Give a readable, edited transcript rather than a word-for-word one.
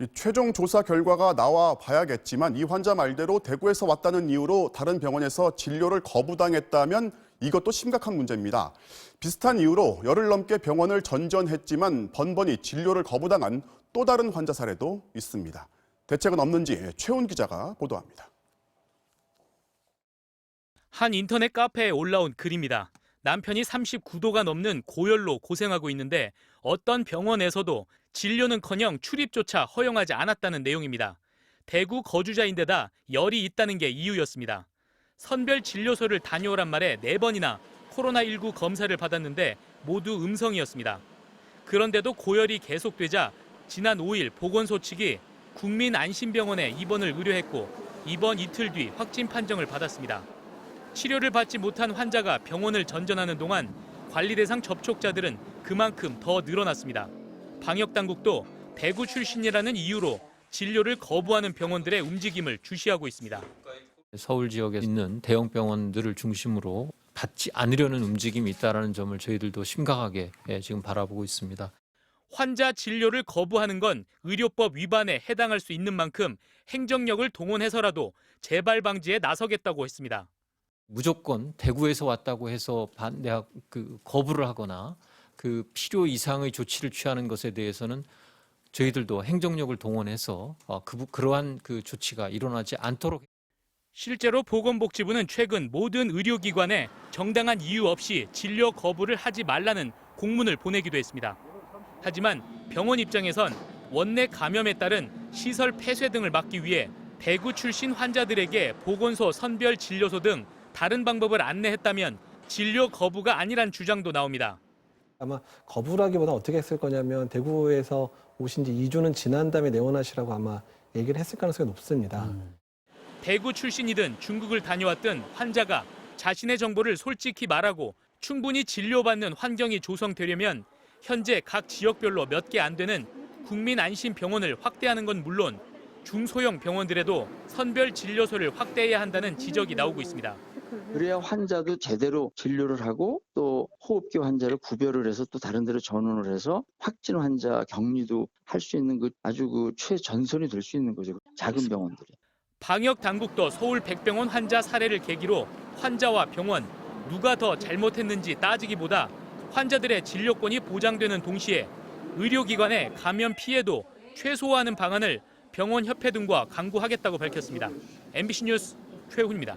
이 최종 조사 결과가 나와 봐야겠지만 이 환자 말대로 대구에서 왔다는 이유로 다른 병원에서 진료를 거부당했다면 이것도 심각한 문제입니다. 비슷한 이유로 열흘 넘게 병원을 전전했지만 번번이 진료를 거부당한 또 다른 환자 사례도 있습니다. 대책은 없는지 최훈 기자가 보도합니다. 한 인터넷 카페에 올라온 글입니다. 남편이 39도가 넘는 고열로 고생하고 있는데 어떤 병원에서도 진료는커녕 출입조차 허용하지 않았다는 내용입니다. 대구 거주자인데다 열이 있다는 게 이유였습니다. 선별 진료소를 다녀오란 말에 4번이나 코로나19 검사를 받았는데 모두 음성이었습니다. 그런데도 고열이 계속되자 지난 5일 보건소 측이 국민안심병원에 입원을 의뢰했고 입원 이틀 뒤 확진 판정을 받았습니다. 치료를 받지 못한 환자가 병원을 전전하는 동안 관리 대상 접촉자들은 그만큼 더 늘어났습니다. 방역당국도 대구 출신이라는 이유로 진료를 거부하는 병원들의 움직임을 주시하고 있습니다. 서울 지역에 있는 대형 병원들을 중심으로 받지 않으려는 움직임이 있다는 점을 저희들도 심각하게 지금 바라보고 있습니다. 환자 진료를 거부하는 건 의료법 위반에 해당할 수 있는 만큼 행정력을 동원해서라도 재발 방지에 나서겠다고 했습니다. 무조건 대구에서 왔다고 해서 내가 거부를 하거나 필요 이상의 조치를 취하는 것에 대해서는 저희들도 행정력을 동원해서 그러한 조치가 일어나지 않도록. 실제로 보건복지부는 최근 모든 의료기관에 정당한 이유 없이 진료 거부를 하지 말라는 공문을 보내기도 했습니다. 하지만 병원 입장에선 원내 감염에 따른 시설 폐쇄 등을 막기 위해 대구 출신 환자들에게 보건소 선별 진료소 등 다른 방법을 안내했다면 진료 거부가 아니란 주장도 나옵니다. 아마 거부라기보다 어떻게 했을 거냐면 대구에서 오신 지 2주는 지난 다음에 내원하시라고 아마 얘기를 했을 가능성이 높습니다. 대구 출신이든 중국을 다녀왔든 환자가 자신의 정보를 솔직히 말하고 충분히 진료받는 환경이 조성되려면 현재 각 지역별로 몇 개 안 되는 국민안심병원을 확대하는 건 물론 중소형 병원들에도 선별 진료소를 확대해야 한다는 지적이 나오고 있습니다. 그래야 환자도 제대로 진료를 하고 또 호흡기 환자를 구별을 해서 또 다른 데로 전원을 해서 확진 환자 격리도 할 수 있는 아주 최전선이 될 수 있는 거죠. 작은 병원들이. 방역 당국도 서울 백병원 환자 사례를 계기로 환자와 병원 누가 더 잘못했는지 따지기보다 환자들의 진료권이 보장되는 동시에 의료기관의 감염 피해도 최소화하는 방안을 병원 협회 등과 강구하겠다고 밝혔습니다. MBC 뉴스 최훈입니다.